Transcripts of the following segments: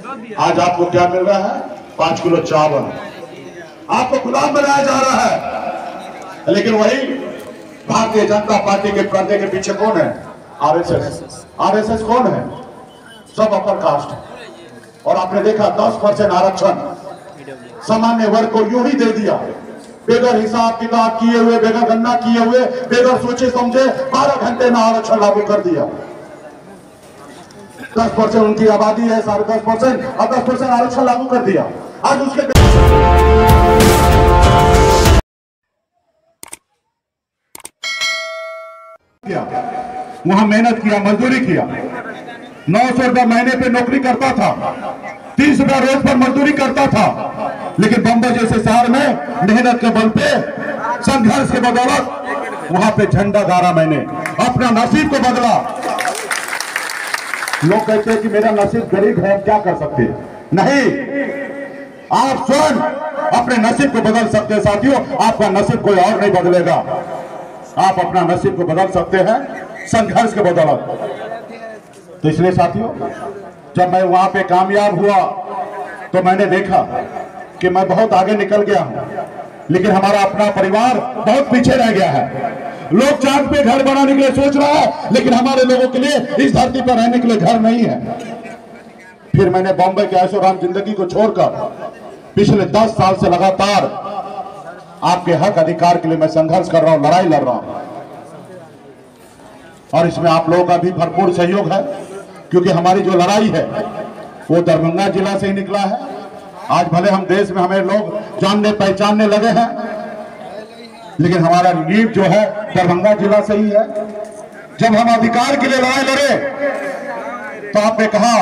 आज आपको क्या मिल रहा है? 5 किलो चावल। आपको गुलाम बनाया जा रहा है। लेकिन वही भारतीय जनता पार्टी के पर्दे के पीछे कौन है? आरएसएस। आरएसएस कौन है? सब अपर कास्ट। और आपने देखा 10% आरक्षण सामान्य वर्ग को यूं ही दे दिया, बेगर हिसाब किताब किए हुए, बेगर गणना किए हुए, बेगर सोचे समझे 12 घंटे में आरक्षण लागू कर दिया। 10% उनकी आबादी है, 10.5%, और 10% आरक्षण लागू कर दिया। आज उसके वहां मेहनत किया, मजदूरी किया, 900 रुपया महीने पे नौकरी करता था, 30 रुपया रोज पर मजदूरी करता था। लेकिन बंबई जैसे शहर में मेहनत के बल पे, संघर्ष के बदौलत वहां पे झंडा गाड़ा, मैंने अपना नसीब को बदला। लोग कहते हैं कि मेरा नसीब गरीब है, क्या कर सकते हैं? नहीं, आप स्वयं अपने नसीब को बदल सकते हैं साथियों। आपका नसीब कोई और नहीं बदलेगा। आप अपना नसीब को बदल सकते हैं संघर्ष के बदौलत। तो इसलिए साथियों, जब मैं वहां पे कामयाब हुआ तो मैंने देखा कि मैं बहुत आगे निकल गया हूं, लेकिन हमारा अपना परिवार बहुत पीछे रह गया है। लोग चांद पे घर बनाने के लिए सोच रहा है, लेकिन हमारे लोगों के लिए इस धरती पर रहने के लिए घर नहीं है। फिर मैंने बॉम्बे के ऐशोआराम जिंदगी को छोड़कर पिछले 10 साल से लगातार आपके हक अधिकार के लिए मैं संघर्ष कर रहा हूं, लड़ाई लड़ रहा हूं। और इसमें आप लोगों का भी भरपूर सहयोग है, क्योंकि हमारी जो लड़ाई है वो दरभंगा जिला से ही निकला है। आज भले हम देश में हमें लोग जानने पहचानने लगे हैं, लेकिन हमारा नींव जो है दरभंगा जिला से ही है। जब हम अधिकार के लिए लड़ाई लड़े तो आपने कहा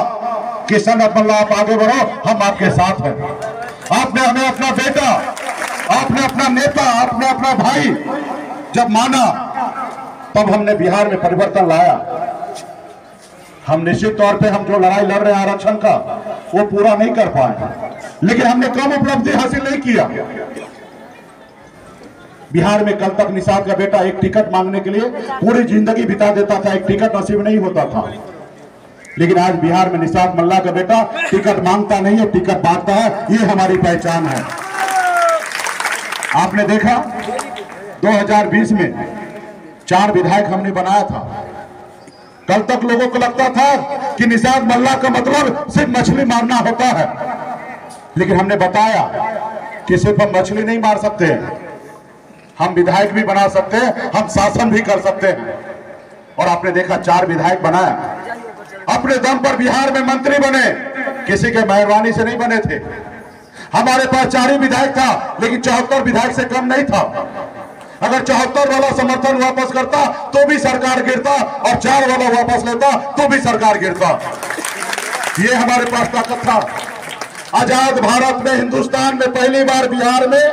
कि सन अब्दुल्ला आप आगे बढ़ो, हम आपके साथ हैं। आपने हमें अपना बेटा, आपने अपना नेता, आपने अपना भाई जब माना, तब हमने बिहार में परिवर्तन लाया। हम निश्चित तौर पे हम जो लड़ाई लड़ रहे हैं आरक्षण का, वो पूरा नहीं कर पाए, लेकिन हमने कम उपलब्धि हासिल नहीं किया। बिहार में कल तक निषाद का बेटा एक टिकट मांगने के लिए पूरी जिंदगी बिता देता था, एक टिकट नसीब नहीं होता था। लेकिन आज बिहार में निषाद मल्ला का बेटा टिकट मांगता नहीं है, टिकट बांटता है। ये हमारी पहचान है। आपने देखा 2020 में 4 विधायक हमने बनाया था। कल तक लोगों को लगता था कि निषाद मल्ला का मतलब सिर्फ मछली मारना होता है, लेकिन हमने बताया कि सिर्फ हम मछली नहीं मार सकते, हम विधायक भी बना सकते हैं, हम शासन भी कर सकते हैं। और आपने देखा 4 विधायक बनाया, अपने दम पर बिहार में मंत्री बने, किसी के मेहरबानी से नहीं बने थे। हमारे पास 4 ही विधायक था, लेकिन 74 विधायक से कम नहीं था। अगर 74 वाला समर्थन वापस करता तो भी सरकार गिरता, और 4 वाला वापस लेता तो भी सरकार गिरता। ये हमारे पास ताकत था। आजाद भारत में, हिंदुस्तान में पहली बार बिहार में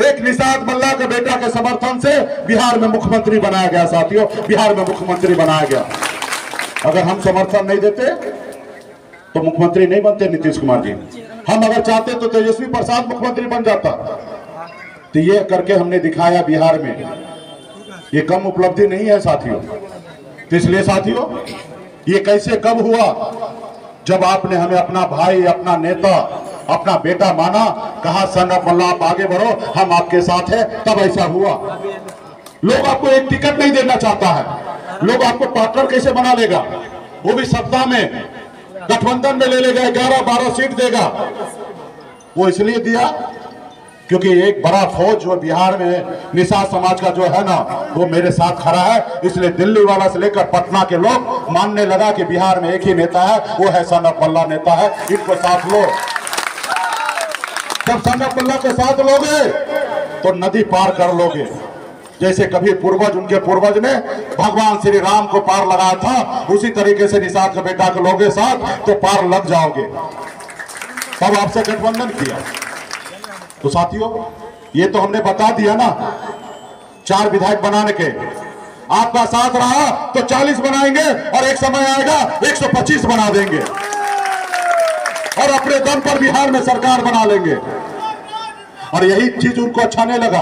एक निषाद मल्ला के बेटा के समर्थन से बिहार में मुख्यमंत्री बनाया गया। साथियों, बिहार में मुख्यमंत्री बनाया गया। अगर हम समर्थन नहीं देते तो मुख्यमंत्री नहीं बनते नीतीश कुमार जी। हम अगर चाहते तो तेजस्वी प्रसाद मुख्यमंत्री बन जाता। तो ये करके हमने दिखाया बिहार में। ये कम उपलब्धि नहीं है साथियों। तो इसलिए साथियों, ये कैसे कब हुआ? जब आपने हमें अपना भाई, अपना नेता, अपना बेटा माना, कहा सन ऑफ मल्ला आप आगे बढ़ो, हम आपके साथ हैं, तब ऐसा हुआ। लोग आपको एक टिकट नहीं देना चाहता है। लोग आपको पार्टनर कैसे बना लेगा, वो भी सत्ता में, गठबंधन में ले लेगा, 11-12 सीट देगा। वो इसलिए दिया क्योंकि एक बड़ा फौज जो बिहार में निषाद समाज का जो है ना, वो मेरे साथ खड़ा है। इसलिए दिल्ली वाला से लेकर पटना के लोग मानने लगा कि बिहार में एक ही नेता है, वो है सन ऑफ मल्ला नेता है, इनको साथ लो। जब सन ऑफ मल्ला के साथ लोगे तो नदी पार कर लोगे। जैसे कभी पूर्वज, उनके पूर्वज ने भगवान श्री राम को पार लगाया था, उसी तरीके से निषाद के बेटा को लोगे साथ तो पार लग जाओगे। तब आपसे गठबंधन किया। तो साथियों, ये तो हमने बता दिया ना, 4 विधायक बनाने के। आपका साथ रहा तो 40 बनाएंगे, और एक समय आएगा 125 बना देंगे, और अपने दम पर बिहार में सरकार बना लेंगे। और यही चीज उनको अच्छा नहीं लगा।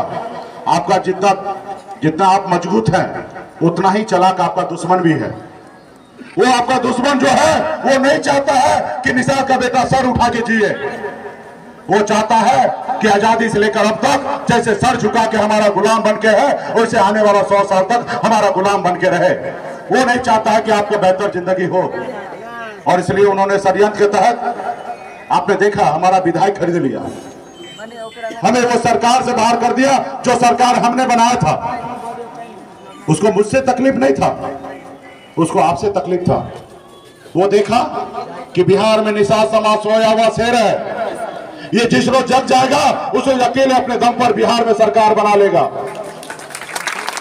आपका जितना आप मजबूत हैं, उतना ही चालाक आपका दुश्मन भी है। वो आपका दुश्मन जो है वो नहीं चाहता है कि निषाद का बेटा सर उठा के जिए। वो चाहता है कि आजादी से लेकर अब तक जैसे सर झुका के हमारा गुलाम बन के है, वैसे आने वाला 100 साल तक हमारा गुलाम बन के रहे। वो नहीं चाहता है कि आपको बेहतर जिंदगी हो, और इसलिए उन्होंने षड्यंत्र के तहत आपने देखा हमारा विधायक खरीद लिया, हमें वो सरकार से बाहर कर दिया जो सरकार हमने बनाया था। उसको मुझसे तकलीफ नहीं था, उसको आपसे तकलीफ था। वो देखा कि बिहार में निषाद समाज सोया हुआ शेर है, ये जिस रोज जग जाएगा उस रोज अकेले अपने दम पर बिहार में सरकार बना लेगा।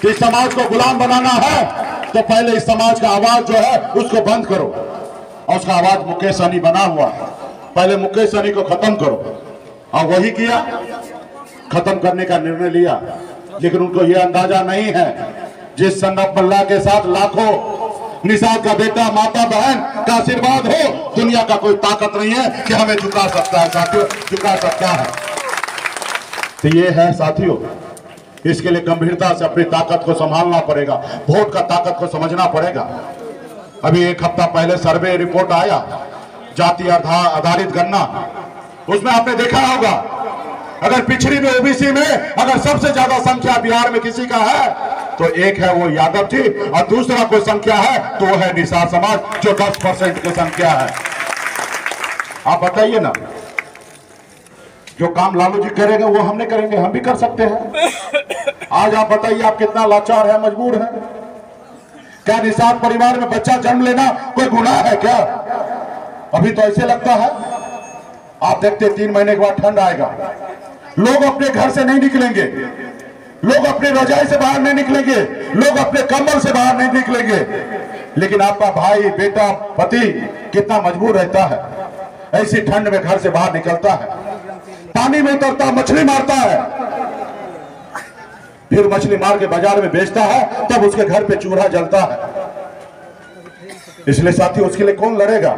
कि इस समाज को गुलाम बनाना है तो पहले इस समाज का आवाज जो है उसको बंद करो, और उसका आवाज मुकेश सहनी बना हुआ है, पहले मुकेश सहनी को खत्म करो। और वही किया, खत्म करने का निर्णय लिया। लेकिन उनको यह अंदाजा नहीं है जिस सन्नत मल्ला के साथ लाखों निषाद का बेटा माता बहन का आशीर्वाद हो, दुनिया का कोई ताकत नहीं है कि हमें झुका सकता है साथियों, झुका सकता है। तो ये है साथियों, इसके लिए गंभीरता से अपनी ताकत को संभालना पड़ेगा, वोट का ताकत को समझना पड़ेगा। अभी एक हफ्ता पहले सर्वे रिपोर्ट आया, जाति आधारित गणना, उसमें आपने देखा होगा अगर पिछड़ी में ओबीसी में अगर सबसे ज्यादा संख्या बिहार में किसी का है तो एक है वो यादव जी, और दूसरा कोई संख्या है तो वो है निषाद समाज जो 10% की संख्या है। आप बताइए ना, जो काम लालू जी करेंगे वो हमने करेंगे, हम भी कर सकते हैं। आज आप बताइए आप कितना लाचार है, मजबूर है। क्या निषाद परिवार में बच्चा जन्म लेना कोई गुनाह है क्या? अभी तो ऐसे लगता है, आप देखते 3 महीने के बाद ठंड आएगा, लोग अपने घर से नहीं निकलेंगे, लोग अपने रजाई से बाहर नहीं निकलेंगे, लोग अपने कंबल से बाहर नहीं निकलेंगे। लेकिन आपका भाई, बेटा, पति कितना मजबूर रहता है, ऐसी ठंड में घर से बाहर निकलता है, पानी में उतरता, मछली मारता है, फिर मछली मार के बाजार में बेचता है, तब उसके घर पे चूल्हा जलता है। इसलिए साथियों, उसके लिए कौन लड़ेगा?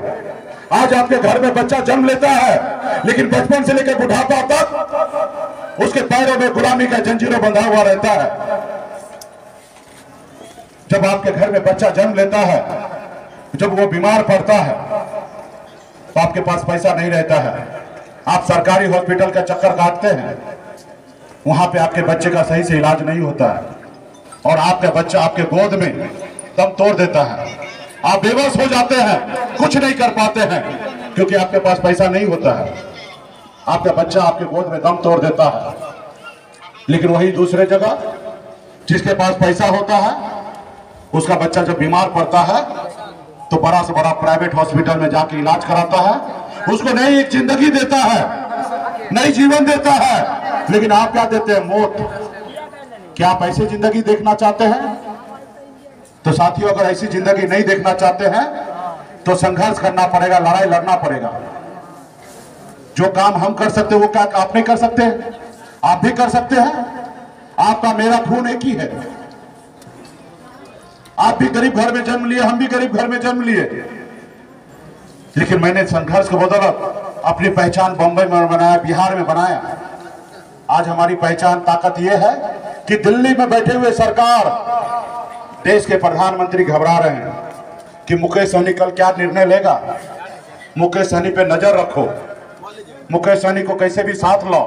आज आपके घर में बच्चा जन्म लेता है, लेकिन बचपन से लेकर बुढ़ापा तक उसके पैरों में गुलामी का जंजीरों बंधा हुआ रहता है। जब आपके घर में बच्चा जन्म लेता है, जब वो बीमार पड़ता है तो आपके पास पैसा नहीं रहता है, आप सरकारी हॉस्पिटल का चक्कर काटते हैं, वहां पे आपके बच्चे का सही से इलाज नहीं होता है, और आपका बच्चा आपके गोद में दम तोड़ देता है, आप बेबस हो जाते हैं, कुछ नहीं कर पाते हैं क्योंकि आपके पास पैसा नहीं होता है। आपका बच्चा आपके गोद में दम तोड़ देता है। लेकिन वही दूसरे जगह जिसके पास पैसा होता है, उसका बच्चा जब बीमार पड़ता है तो बड़ा से बड़ा प्राइवेट हॉस्पिटल में जाके इलाज कराता है, उसको नई एक जिंदगी देता है, नई जीवन देता है। लेकिन आप क्या देते हैं? मौत। क्या आप ऐसी जिंदगी देखना चाहते हैं? तो साथियों, अगर ऐसी जिंदगी नहीं देखना चाहते हैं तो संघर्ष करना पड़ेगा, लड़ाई लड़ना पड़ेगा। जो काम हम कर सकते हैं वो क्या आप नहीं कर सकते? आप भी कर सकते हैं। आपका मेरा खून एक ही है, आप भी गरीब घर में जन्म लिए, हम भी गरीब घर में जन्म लिए, लेकिन मैंने संघर्ष को बदौलत अपनी पहचान बंबई में बनाया, बिहार में बनाया। आज हमारी पहचान, ताकत यह है कि दिल्ली में बैठे हुए सरकार, देश के प्रधानमंत्री घबरा रहे हैं कि मुकेश सहनी कल क्या निर्णय लेगा। मुकेश सहनी पे नजर रखो, मुकेश सहनी को कैसे भी साथ लो।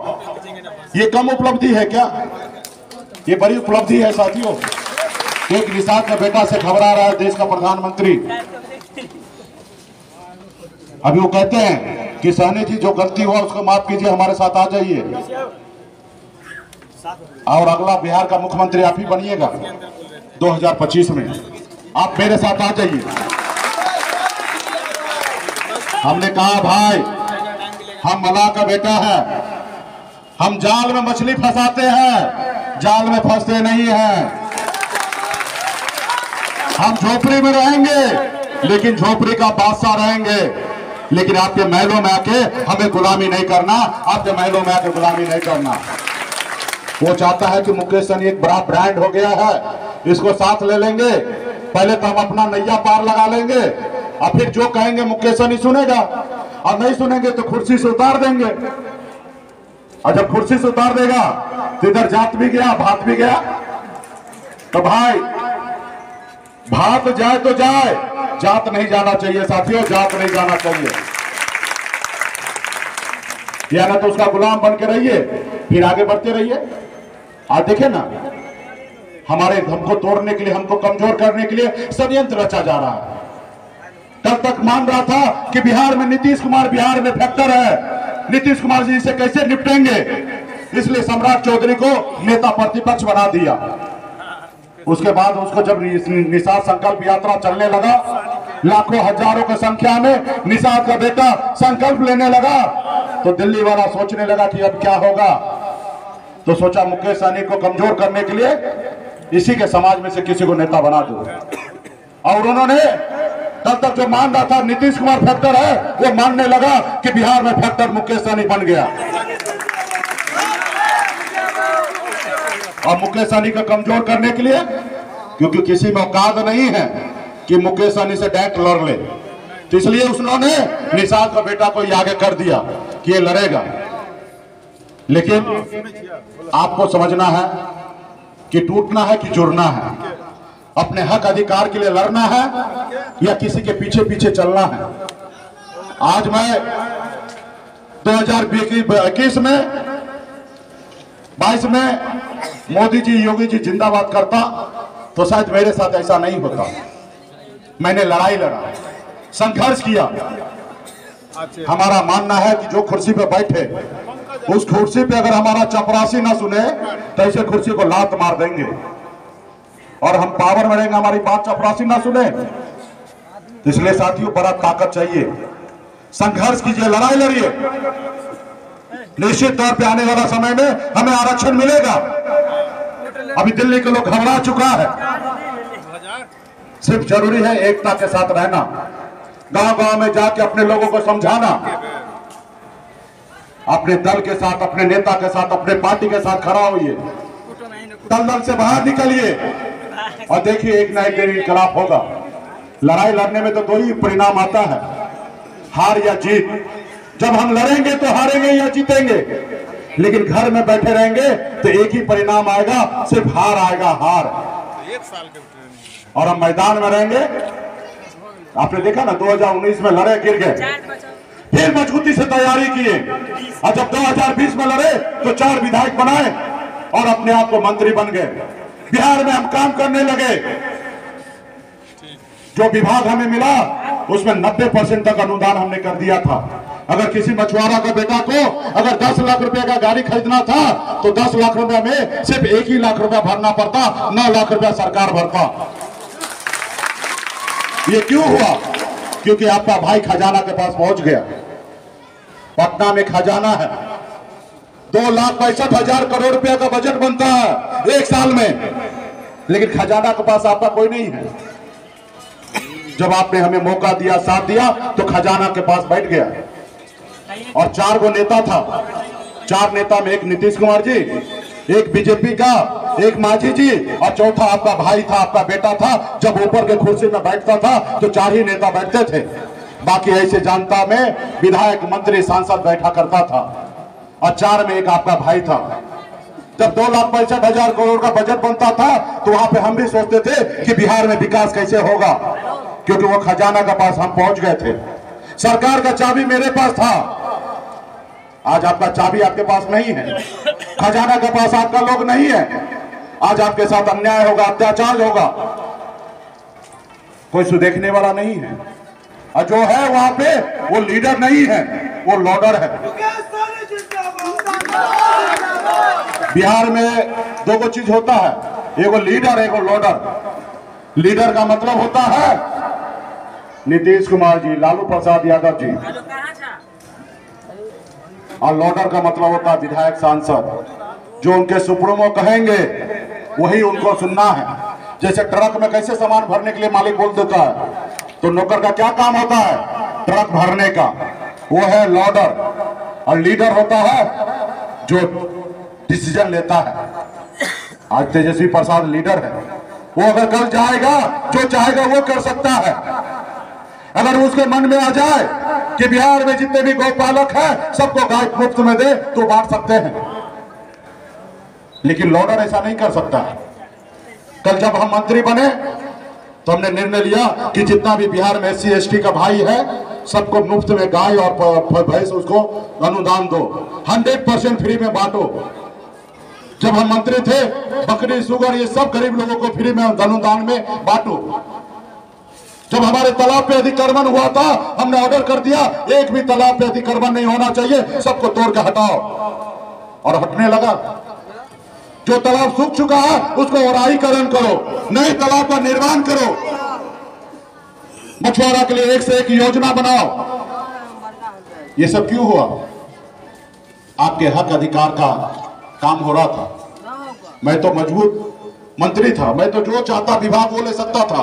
ये कम उपलब्धि है क्या? ये बड़ी उपलब्धि है साथियों। एक निषाद का बेटा से घबरा रहा है देश का प्रधानमंत्री। अभी वो कहते हैं कि सहनी जी जो गलती हुआ उसको माफ कीजिए, हमारे साथ आ जाइए, और अगला बिहार का मुख्यमंत्री आप ही बनिएगा 2025 में, आप मेरे साथ आ जाइए। हमने कहा भाई, हम मल्लाह का बेटा है, हम जाल में मछली फंसाते हैं, जाल में फंसते नहीं हैं। हम झोपड़ी में रहेंगे लेकिन झोपड़ी का बादशाह रहेंगे, लेकिन आपके महलों में आके हमें गुलामी नहीं करना, आपके महलों में आके गुलामी नहीं करना। वो चाहता है कि मुकेश सहनी एक बड़ा ब्रांड हो गया है, इसको साथ ले लेंगे, पहले तो हम अपना नैया पार लगा लेंगे, और फिर जो कहेंगे मुकेश सहनी सुनेगा, और नहीं सुनेंगे तो कुर्सी से उतार देंगे। और जब कुर्सी से उतार देगा तो इधर जात भी गया, भात भी गया। तो भाई, भात जाए तो जाए, जात नहीं जाना चाहिए साथियों, जात नहीं जाना चाहिए। या ना तो उसका गुलाम बन के रहिए, फिर आगे बढ़ते रहिए। आज देखे ना, हमारे हमको तोड़ने के लिए, हमको कमजोर करने के लिए षड्यंत्र रचा जा रहा है। कल तक मान रहा था कि बिहार में नीतीश कुमार बिहार में फैक्टर है, नीतीश कुमार जी इसे कैसे निपटेंगे, इसलिए सम्राट चौधरी को नेता प्रतिपक्ष बना दिया। उसके बाद उसको जब निषाद संकल्प यात्रा चलने लगा, लाखों हजारों की संख्या में निषाद का बेटा संकल्प लेने लगा, तो दिल्ली वाला सोचने लगा कि अब क्या होगा। तो सोचा मुकेश सहनी को कमजोर करने के लिए इसी के समाज में से किसी को नेता बना दो। और उन्होंने कल तक जो मान रहा था नीतीश कुमार फैक्टर है, वो मानने लगा कि बिहार में फैक्टर मुकेश सहनी बन गया। और मुकेश सहनी को कमजोर करने के लिए, क्योंकि किसी में औकात नहीं है कि मुकेश सहनी से डायरेक्ट लड़ ले, तो इसलिए उन्होंने निषाद का बेटा को आगे कर दिया कि ये लड़ेगा। लेकिन आपको समझना है कि टूटना है कि जुड़ना है, अपने हक अधिकार के लिए लड़ना है या किसी के पीछे पीछे चलना है। आज मैं 2021 में 22 में मोदी जी योगी जी जिंदाबाद करता तो शायद मेरे साथ ऐसा नहीं होता। मैंने लड़ाई लड़ा, संघर्ष किया। हमारा मानना है कि जो कुर्सी पे बैठे उस कुर्सी पे अगर हमारा चपरासी ना सुने तो ऐसे कुर्सी को लात मार देंगे, और हम पावर में रहेंगे, हमारी बात चपरासी ना सुने। तो इसलिए साथियों बड़ा ताकत चाहिए, संघर्ष कीजिए, लड़ाई लड़िए। निश्चित तौर पे आने वाला समय में हमें आरक्षण मिलेगा। अभी दिल्ली के लोग घबरा चुका है। सिर्फ जरूरी है एकता के साथ रहना, गांव गांव में जाके अपने लोगों को समझाना, अपने दल के साथ, अपने नेता के साथ, अपने पार्टी के साथ खड़ा होइए, दलदल से बाहर निकलिए और देखिए एक ना एक दिन इनकलाब होगा। लड़ाई लड़ने में तो दो ही परिणाम आता है, हार या जीत। जब हम लड़ेंगे तो हारेंगे या जीतेंगे, लेकिन घर में बैठे रहेंगे तो एक ही परिणाम आएगा, सिर्फ हार आएगा, हार। और हम मैदान में रहेंगे। आपने देखा ना 2019 में लड़े, गिर गए, फिर मजबूती से तैयारी किए, और जब 2020 में लड़े तो 4 विधायक बनाए और अपने आप को मंत्री बन गए। बिहार में हम काम करने लगे, जो विभाग हमें मिला उसमें 90% तक अनुदान हमने कर दिया था। अगर किसी मछुआरा का बेटा को अगर 10 लाख रुपए का गाड़ी खरीदना था तो 10 लाख रुपए में सिर्फ 1 ही लाख रुपया भरना पड़ता, 9 लाख रुपया सरकार भरता। ये क्यों हुआ? क्योंकि आपका भाई खजाना के पास पहुंच गया। पटना में खजाना है, 2,62,000 करोड़ रुपया का बजट बनता है एक साल में, लेकिन खजाना के पास आपका कोई नहीं है। जब आपने हमें मौका दिया, साथ दिया, तो खजाना के पास बैठ गया। और 4 गो नेता था, 4 नेता में एक नीतीश कुमार जी, एक बीजेपी का, एक मांझी जी, और चौथा आपका भाई था, आपका बेटा था। जब ऊपर के कुर्सी में बैठता था तो 4 ही नेता बैठते थे, बाकी ऐसे जनता में विधायक, मंत्री, सांसद बैठा करता था, और 4 में एक आपका भाई था। जब 2,62,000 करोड़ का बजट बनता था तो वहां पे हम भी सोचते थे कि बिहार में विकास कैसे होगा, क्योंकि वो खजाना के पास हम पहुंच गए थे। सरकार का चाबी मेरे पास था, आज आपका चाबी आपके पास नहीं है, खजाना के पास आपका लोग नहीं है। आज आपके साथ अन्याय होगा, अत्याचार होगा, कोई सुदेखने वाला नहीं है, और जो है वहां पे वो लीडर नहीं है, वो लॉर्डर है। बिहार में 2 चीज होता है, एगो लीडर, एगो लॉर्डर। लीडर का मतलब होता है नीतीश कुमार जी, लालू प्रसाद यादव जी, और लॉर्डर का मतलब होता है विधायक, सांसद, जो उनके सुप्रीमो कहेंगे वही उनको सुनना है। जैसे ट्रक में कैसे सामान भरने के लिए मालिक बोल देता है, तो नौकर का क्या काम होता है? ट्रक भरने का, वो है लॉर्डर। और लीडर होता है जो डिसीजन लेता है। आज तेजस्वी प्रसाद लीडर है, वो अगर कल जाएगा, जो चाहेगा वो कर सकता है। अगर उसके मन में आ जाए कि बिहार में जितने भी गौपालक हैं सबको गाय मुफ्त में दे तो बांट सकते हैं, लेकिन लॉर्डर ऐसा नहीं कर सकता। कल जब हम मंत्री बने तो हमने निर्णय लिया कि जितना भी बिहार में SC ST का भाई है सबको मुफ्त में गाय और भैंस उसको अनुदान दो, 100% फ्री में बांटो। जब हम मंत्री थे बकरी शुगर ये सब गरीब लोगों को फ्री में अनुदान में बांटो। जब हमारे तालाब पे अतिक्रमण हुआ था हमने ऑर्डर कर दिया एक भी तालाब पे अतिक्रमण नहीं होना चाहिए, सबको तोड़ के हटाओ, और हटने लगा। जो तालाब सूख चुका है उसको ओराईकरण करो, नए तालाब का निर्माण करो, मछुआरा के लिए एक से एक योजना बनाओ। ये सब क्यों हुआ? आपके हक अधिकार का काम हो रहा था। मैं तो मजबूत मंत्री था, मैं तो जो चाहता विभाग वो ले सकता था,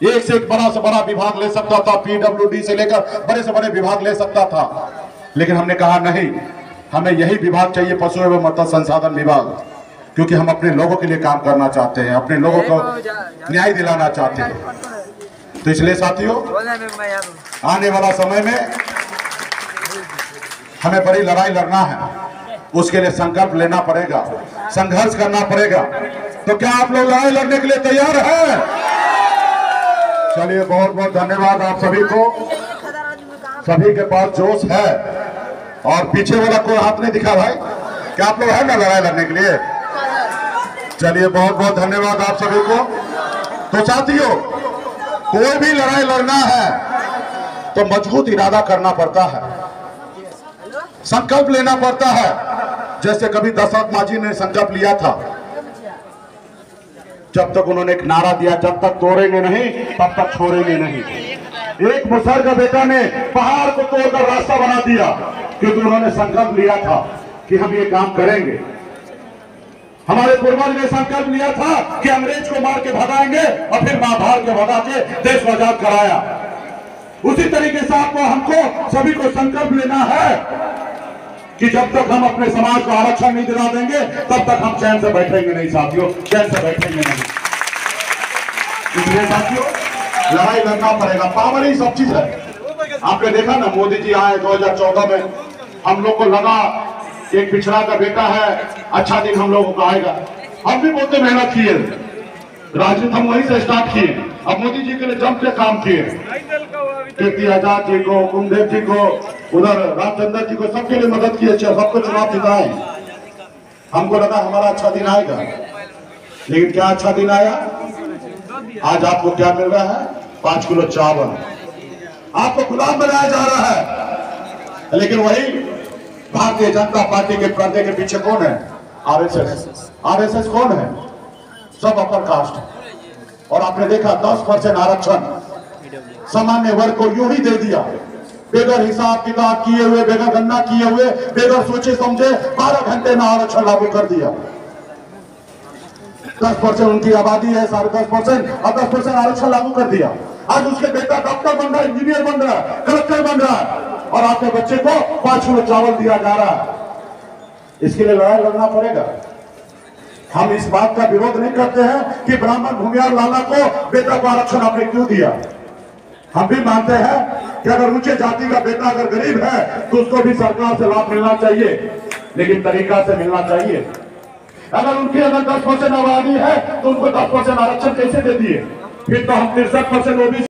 एक से एक बड़ा से बड़ा विभाग ले सकता था, PWD से लेकर बड़े से बड़े विभाग ले सकता था। लेकिन हमने कहा नहीं, हमें यही विभाग चाहिए, पशु एवं मत्स्य संसाधन विभाग, क्योंकि हम अपने लोगों के लिए काम करना चाहते हैं, अपने लोगों को न्याय दिलाना चाहते हैं। तो इसलिए साथियों आने वाला समय में हमें बड़ी लड़ाई लड़ना है, उसके लिए संकल्प लेना पड़ेगा, संघर्ष करना पड़ेगा। तो क्या आप लोग लड़ाई लड़ने के लिए तैयार हैं? चलिए बहुत बहुत धन्यवाद आप सभी को, सभी के पास जोश है। और पीछे वाला कोई हाथ नहीं दिखा भाई, क्या आप लोग है ना लड़ाई लड़ने के लिए? चलिए बहुत बहुत धन्यवाद आप सभी को। तो साथियों कोई भी लड़ाई लड़ना है तो मजबूत इरादा करना पड़ता है, संकल्प लेना पड़ता है। जैसे कभी दशरथ मांझी ने संकल्प लिया था, जब तक उन्होंने एक नारा दिया, जब तक तोड़ेंगे नहीं तब तक छोड़ेंगे नहीं। एक मुसहर का बेटा ने पहाड़ को तोड़कर रास्ता बना दिया, क्योंकि उन्होंने संकल्प लिया था कि हम ये काम करेंगे। हमारे पूर्वज ने संकल्प लिया था कि अंग्रेज को मार के भगाएंगे और फिर महाभारत के भगा के देश को आजाद कराया। उसी तरीके से आपको हमको सभी को संकल्प लेना है कि जब तक हम अपने समाज को आरक्षण नहीं दिला देंगे तब तक हम चैन से बैठेंगे नहीं साथियों, चैन से बैठेंगे नहीं। इसलिए साथियों लड़ाई लड़ना पड़ेगा, पावर ही सब चीज है। आपने देखा ना मोदी जी आए 2014 में, हम लोग को लगा एक पिछड़ा का बेटा है, अच्छा दिन हम लोगों को आएगा। हम भी बहुत मेहनत किए, राजनीति हम वहीं से स्टार्ट किए, अब मोदी जी के लिए जम के काम किए। कीर्ति आजाद जी को, कुमदेव जी को, उधर रामचंद्र जी को, सबके लिए मदद किए, सबको चुनाव जिताए। हमको लगा हमारा अच्छा दिन आएगा, लेकिन क्या अच्छा दिन आया? आज आपको क्या मिल रहा है? 5 किलो चावल। आपको गुलाम बनाया जा रहा है। लेकिन वही भारतीय जनता पार्टी के पर्दे के पीछे कौन है? आरएसएस कौन है? सब अपर कास्ट है। और आपने देखा 10% आरक्षण सामान्य वर्ग को यूं ही दे दिया, बेगर हिसाब किताब किए हुए, बेगर गणना किए हुए, बेगर सोचे समझे 12 घंटे में आरक्षण लागू कर दिया। 10% उनकी आबादी है, 10.5% और 10% आरक्षण लागू कर दिया। आज उसके बेटा डॉक्टर बन रहा है, इंजीनियर बन रहा है, कलेक्टर बन रहा है, और आपके बच्चे को 5 किलो चावल दिया जा रहा है। इसके लिए लड़ाई लड़ना पड़ेगा। हम इस बात का विरोध नहीं करते हैं कि ब्राह्मण भूमियार लाला को बेटा को आरक्षण आपने क्यों दिया। हम भी मानते हैं कि अगर ऊंचे जाति का बेटा अगर गरीब है तो उसको भी सरकार से लाभ मिलना चाहिए, लेकिन तरीका से मिलना चाहिए। अगर उनकी अगर 10% आबादी है तो उनको 10% आरक्षण कैसे दे दिए? फिर तो हम 63% ओबीसी